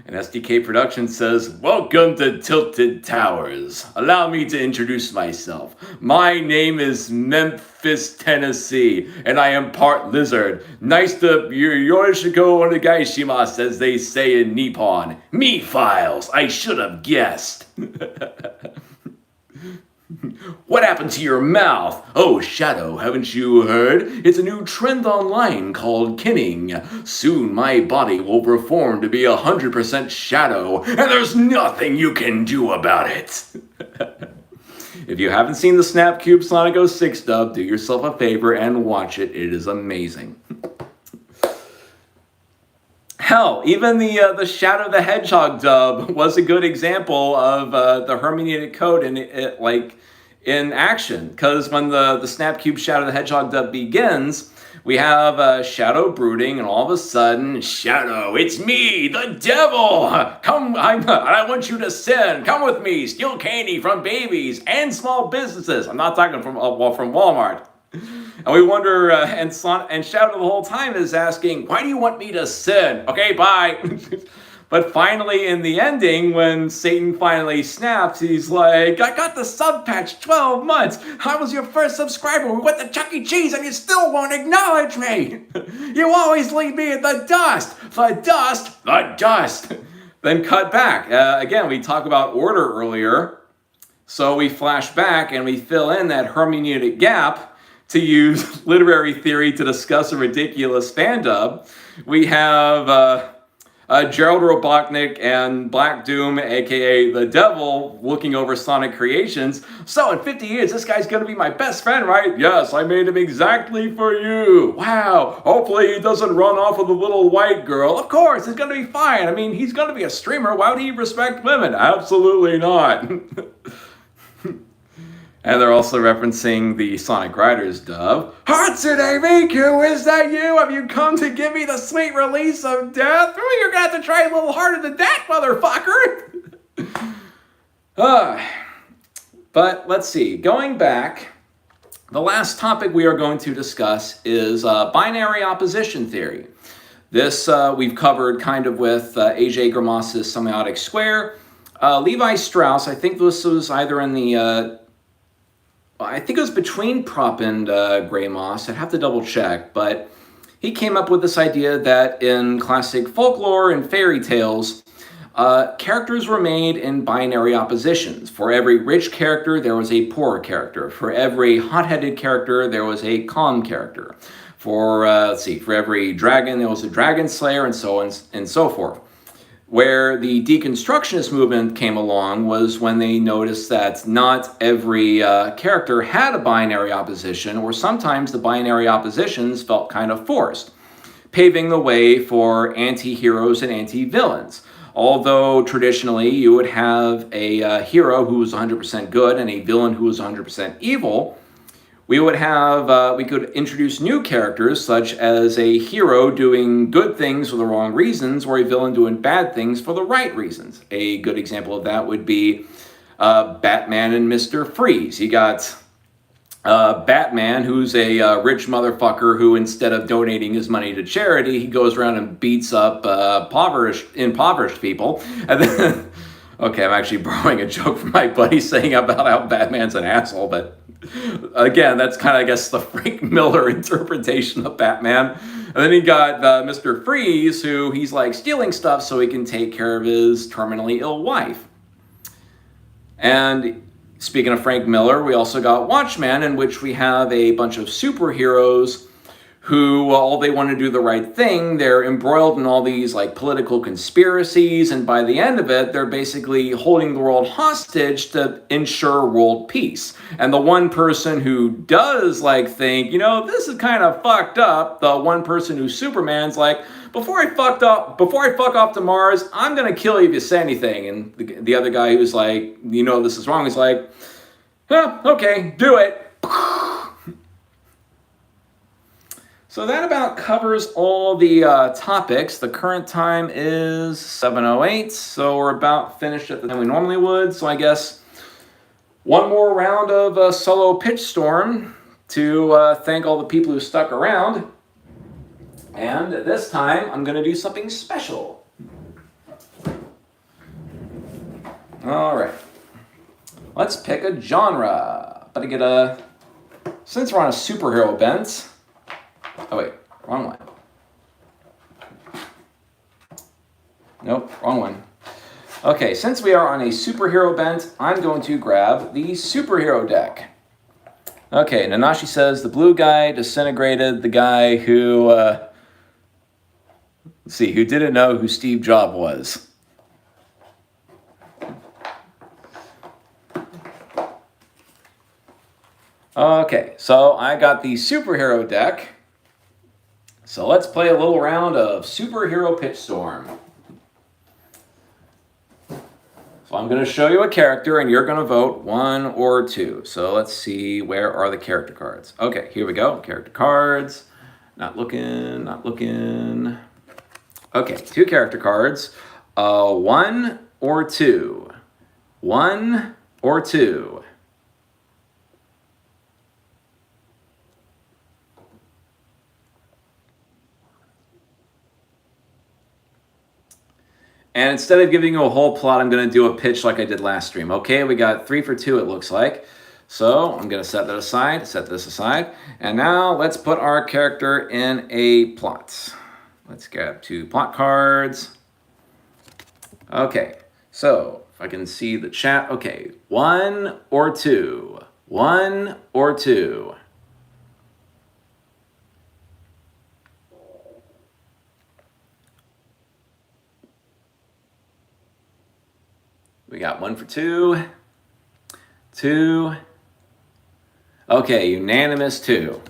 And SDK Productions says, "Welcome to Tilted Towers. Allow me to introduce myself. My name is Memphis, Tennessee, and I am part lizard. Nice to Yorishiko Onegaishimasu, as they say in Nippon. Me files, I should have guessed." "What happened to your mouth? Oh, Shadow, haven't you heard? It's a new trend online called kinning. Soon my body will reform to be 100% Shadow, and there's nothing you can do about it." If you haven't seen the Snapcube Sonic 06 dub, do yourself a favor and watch it. It is amazing. Hell, even the Shadow the Hedgehog dub was a good example of the hermeneutic code in action. Because when the Snapcube Shadow the Hedgehog dub begins, we have Shadow brooding, and all of a sudden, "Shadow, it's me, the devil! Come, I want you to sin. Come with me, steal candy from babies and small businesses." I'm not talking from Walmart. And we wonder, and Shadow the whole time is asking, "Why do you want me to sin? Okay, bye." But finally, in the ending, when Satan finally snaps, he's like, "I got the sub patch 12 months. I was your first subscriber. We went to Chuck E. Cheese and you still won't acknowledge me. You always leave me in the dust. The dust, the dust." Then cut back. Again, we talked about order earlier. So we flash back and we fill in that hermeneutic gap. To use literary theory to discuss a ridiculous fan dub, we have Gerald Robotnik and Black Doom, aka the Devil, looking over Sonic Creations. "So in 50 years, this guy's gonna be my best friend, right?" "Yes, I made him exactly for you." "Wow, hopefully he doesn't run off with a little white girl." "Of course, he's gonna be fine. I mean, he's gonna be a streamer. Why would he respect women?" "Absolutely not." And they're also referencing the Sonic Riders dub. "Hatsune Miku, is that you? Have you come to give me the sweet release of death? Oh, you're gonna have to try a little harder than that, motherfucker!" But let's see. Going back, the last topic we are going to discuss is binary opposition theory. This we've covered kind of with A.J. Grammas's Semiotic Square. Levi Strauss, I think this was either in the... I think it was between Prop and Gray Moss. I'd have to double check, but he came up with this idea that in classic folklore and fairy tales, characters were made in binary oppositions. For every rich character, there was a poor character. For every hot-headed character, there was a calm character. For every dragon, there was a dragon slayer, and so on and so forth. Where the deconstructionist movement came along was when they noticed that not every character had a binary opposition, or sometimes the binary oppositions felt kind of forced, paving the way for anti-heroes and anti-villains. Although traditionally you would have a hero who was 100% good and a villain who was 100% evil, we could introduce new characters, such as a hero doing good things for the wrong reasons, or a villain doing bad things for the right reasons. A good example of that would be Batman and Mr. Freeze. You got Batman, who's a rich motherfucker who, instead of donating his money to charity, he goes around and beats up impoverished people. And then, okay, I'm actually borrowing a joke from my buddy saying about how Batman's an asshole, but again, that's kind of, I guess, the Frank Miller interpretation of Batman. And then you got Mr. Freeze, who he's like stealing stuff so he can take care of his terminally ill wife. And speaking of Frank Miller, we also got Watchmen, in which we have a bunch of superheroes who all they want to do the right thing. They're embroiled in all these like political conspiracies, and by the end of it, they're basically holding the world hostage to ensure world peace. And the one person who does like think, you know, this is kind of fucked up, the one person who's Superman's like, before I fuck off to Mars, I'm gonna kill you if you say anything. And the other guy who's like, you know, this is wrong, is like, oh, okay, do it. So that about covers all the topics. The current time is 7:08, so we're about finished at the time we normally would. So I guess one more round of solo pitch storm to thank all the people who stuck around. And this time I'm going to do something special. All right. Let's pick a genre. But I get since we're on a superhero bent. Oh wait, wrong one. Nope, wrong one. Okay, since we are on a superhero bent, I'm going to grab the superhero deck. Okay, Nanashi says the blue guy disintegrated the guy who, let's see, who didn't know who Steve Jobs was. Okay, so I got the superhero deck. So let's play a little round of Superhero Pitch Storm. So I'm going to show you a character and you're going to vote 1 or 2. So let's see, where are the character cards? Okay, here we go. Character cards. Not looking. Okay, 2 character cards. 1 or 2. 1 or 2. And instead of giving you a whole plot, I'm going to do a pitch like I did last stream. Okay, we got 3 for 2, it looks like. So I'm going to set that aside, set this aside. And now let's put our character in a plot. Let's grab 2 plot cards. Okay, so if I can see the chat. Okay, 1 or 2. 1 or 2. We got 1 for 2. 2. Okay, unanimous 2.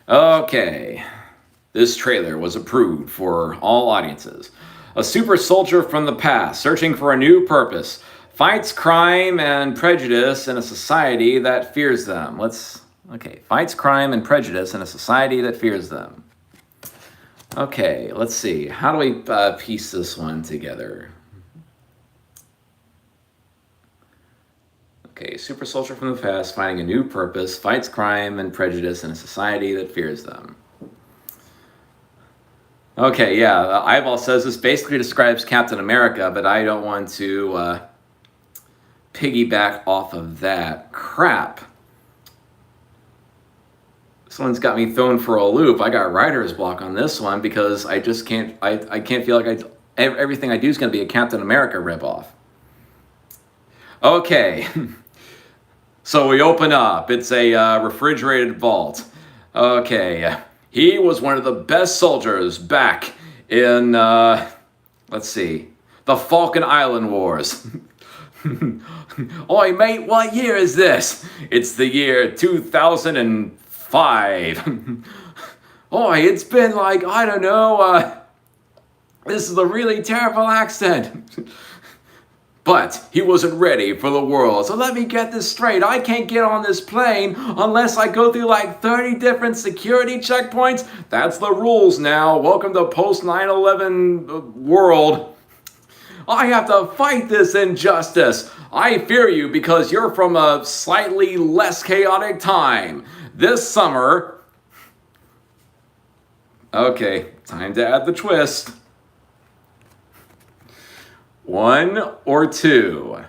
Okay. This trailer was approved for all audiences. A super soldier from the past, searching for a new purpose, fights crime and prejudice in a society that fears them. Fights crime and prejudice in a society that fears them. Okay, let's see. How do we piece this one together? Okay, super soldier from the past, finding a new purpose, fights crime and prejudice in a society that fears them. Okay, yeah, Eyeball says this basically describes Captain America, but I don't want to piggyback off of that. Crap. This one's got me thrown for a loop. I got writer's block on this one because I just can't, I can't feel like everything I do is going to be a Captain America ripoff. Okay. So we open up. It's a refrigerated vault. Okay. He was one of the best soldiers back in, let's see, the Falcon Island Wars. Oi, mate, what year is this? It's the year 2005. Oi, it's been like, I don't know, this is a really terrible accent. But he wasn't ready for the world. So let me get this straight. I can't get on this plane unless I go through like 30 different security checkpoints. That's the rules now. Welcome to post 9/11 world. I have to fight this injustice. I fear you because you're from a slightly less chaotic time. This summer... Okay, time to add the twist. 1 or 2.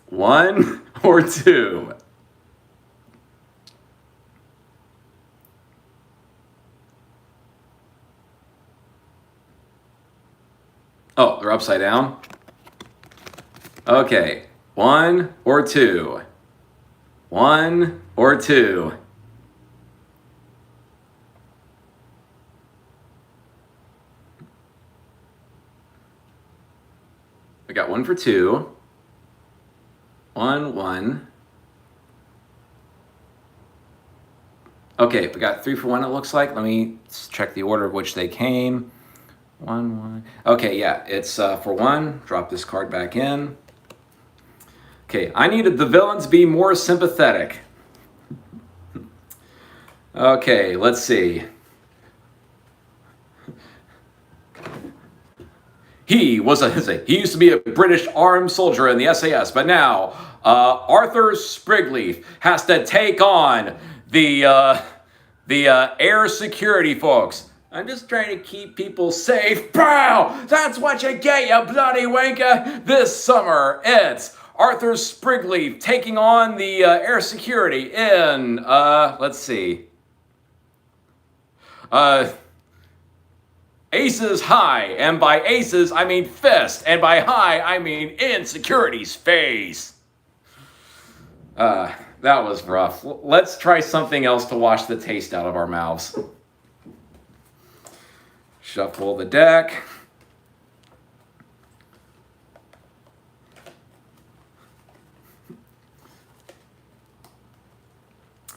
1 or 2. Oh, they're upside down? Okay. 1 or 2. 1 or 2. We got 1 for 2. 1, 1. Okay, we got 3 for 1, it looks like. Let me check the order of which they came. 1, 1. Okay, yeah, it's for 1. Drop this card back in. Okay, I needed the villains be more sympathetic. Okay, let's see. He used to be a British armed soldier in the SAS, but now Arthur Sprigleaf has to take on the air security folks. I'm just trying to keep people safe. Pow! That's what you get, you bloody wanker! This summer, it's Arthur Sprigleaf taking on the air security in, let's see. Aces high, and by aces I mean fist, and by high I mean in security's face. That was rough. Let's try something else to wash the taste out of our mouths. Shuffle the deck.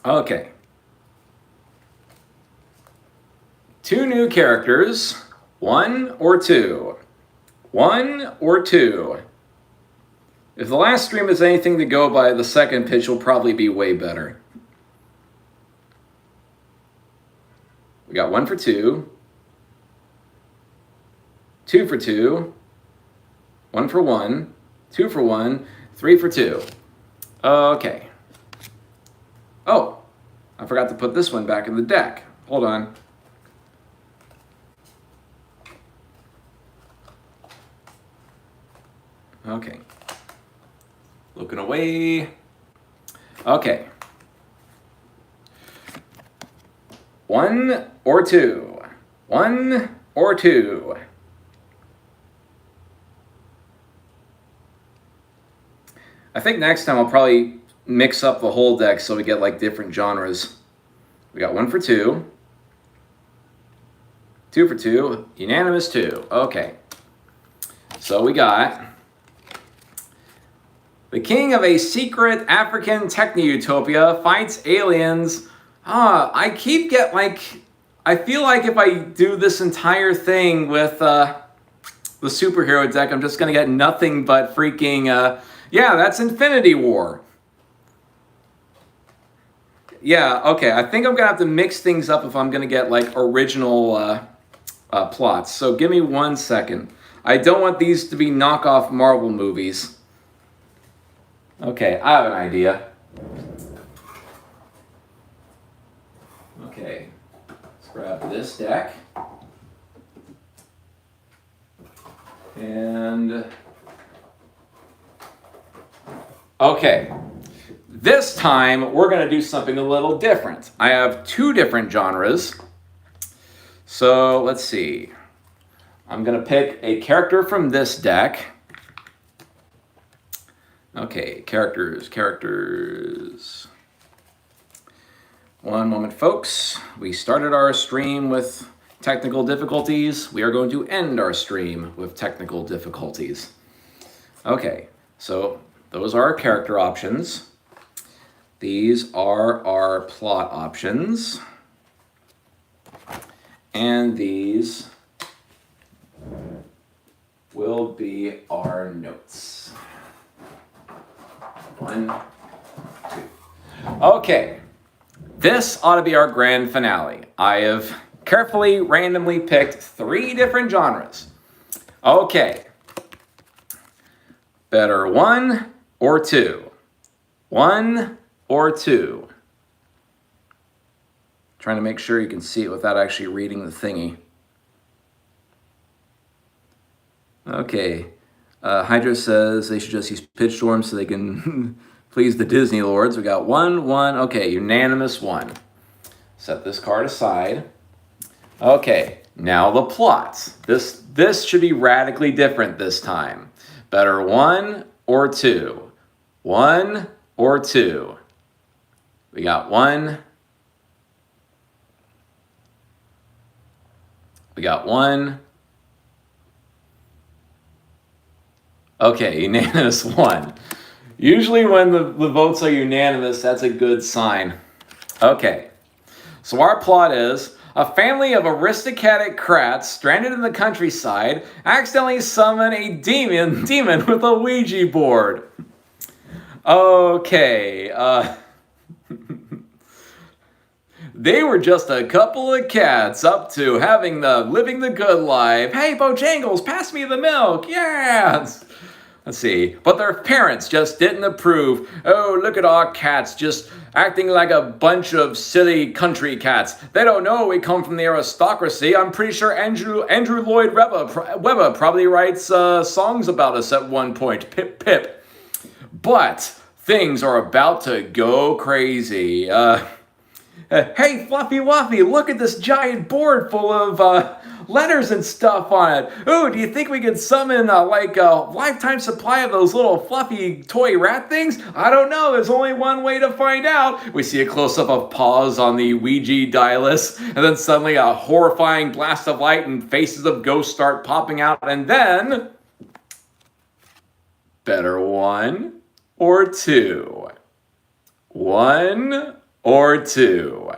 Okay. 2 new characters. 1 or 2. 1 or 2. If the last stream is anything to go by, the second pitch will probably be way better. We got 1 for 2. 2 for 2. 1 for 1. 2 for 1. 3 for 2. Okay. Oh, I forgot to put this one back in the deck. Hold on. Okay. Looking away. Okay. 1 or 2. 1 or 2. I think next time I'll probably mix up the whole deck so we get like different genres. We got 1 for 2. 2 for 2. Unanimous 2. Okay. So we got the king of a secret African techno-utopia fights aliens. I feel like if I do this entire thing with the superhero deck, I'm just going to get nothing but freaking, yeah, that's Infinity War. Yeah, okay, I think I'm going to have to mix things up if I'm going to get like original plots. So give me 1 second. I don't want these to be knockoff Marvel movies. Okay, I have an idea. Okay, let's grab this deck. And okay, this time we're going to do something a little different. I have 2 different genres. So let's see. I'm going to pick a character from this deck. Okay, characters. 1 moment, folks. We started our stream with technical difficulties. We are going to end our stream with technical difficulties. Okay, so those are our character options. These are our plot options. And these will be our notes. 1, 2. Okay, this ought to be our grand finale. I have carefully, randomly picked 3 different genres. Okay, better 1 or 2. 1 or 2. Trying to make sure you can see it without actually reading the thingy. Okay. Hydra says they should just use pitch storms so they can please the Disney lords. We got 1, 1. Okay, unanimous 1. Set this card aside. Okay, now the plots. This should be radically different this time. Better 1 or 2. 1 or 2. We got 1. We got 1. Okay, unanimous one. Usually when the votes are unanimous, that's a good sign. Okay, so our plot is a family of aristocratic crats stranded in the countryside accidentally summon a demon with a Ouija board. Okay, they were just a couple of cats up to living the good life. Hey, Bojangles, pass me the milk. Yes. Let's see. But their parents just didn't approve. Oh, look at our cats just acting like a bunch of silly country cats. They don't know we come from the aristocracy. I'm pretty sure Andrew Lloyd Webber probably writes songs about us at one point. Pip, pip. But things are about to go crazy. Hey, Fluffy Wuffy, look at this giant board full of letters and stuff on it. Ooh, do you think we could summon a lifetime supply of those little fluffy toy rat things? I don't know. There's only one way to find out. We see a close-up of paws on the Ouija dialis, and then suddenly a horrifying blast of light and faces of ghosts start popping out, and then... better one or two? One or two?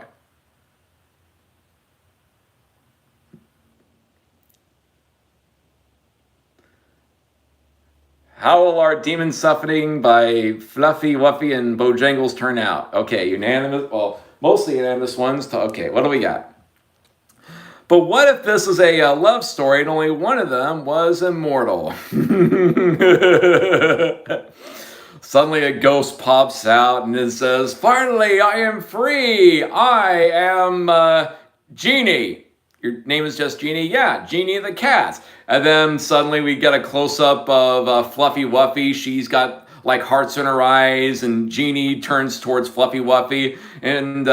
How will our demon summoning by Fluffy Wuffy and Bojangles turn out? Okay, unanimous, well, mostly unanimous ones. Okay, what do we got? But what if this is a love story and only one of them was immortal? Suddenly a ghost pops out and it says, "Finally, I am free. I am Genie." Your name is just Genie? Yeah, Genie the cat. And then suddenly we get a close-up of Fluffy Wuffy. She's got like hearts in her eyes, and Genie turns towards Fluffy Wuffy. And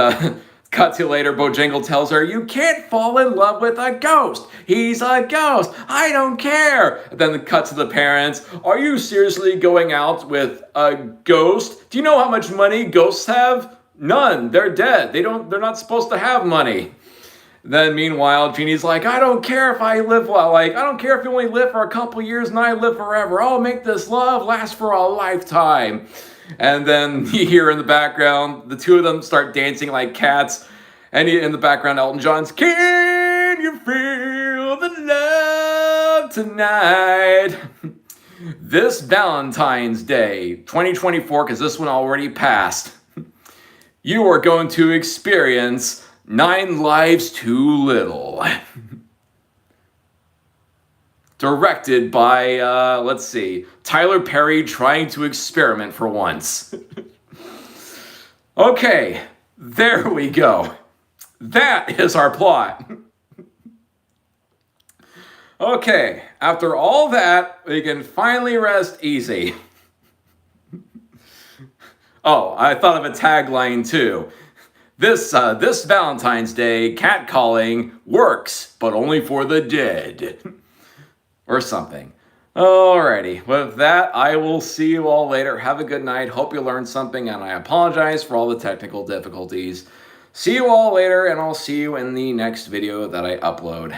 cut to later, Bojangle tells her, "You can't fall in love with a ghost. He's a ghost. I don't care." And then cut to the parents. "Are you seriously going out with a ghost? Do you know how much money ghosts have? None. They're dead. They're not supposed to have money." Then meanwhile, Genie's like, "I don't care if I live well. I don't care if you only live for a couple years and I live forever. I'll make this love last for a lifetime." And then you hear in the background, the two of them start dancing like cats. And in the background, Elton John's, "Can you feel the love tonight?" This Valentine's Day, 2024, because this one already passed, you are going to experience 9 Lives Too Little. Directed by, let's see, Tyler Perry trying to experiment for once. Okay, there we go. That is our plot. Okay, after all that, we can finally rest easy. Oh, I thought of a tagline too. This Valentine's Day, catcalling works, but only for the dead. Or something. Alrighty, with that, I will see you all later. Have a good night. Hope you learned something, and I apologize for all the technical difficulties. See you all later, and I'll see you in the next video that I upload.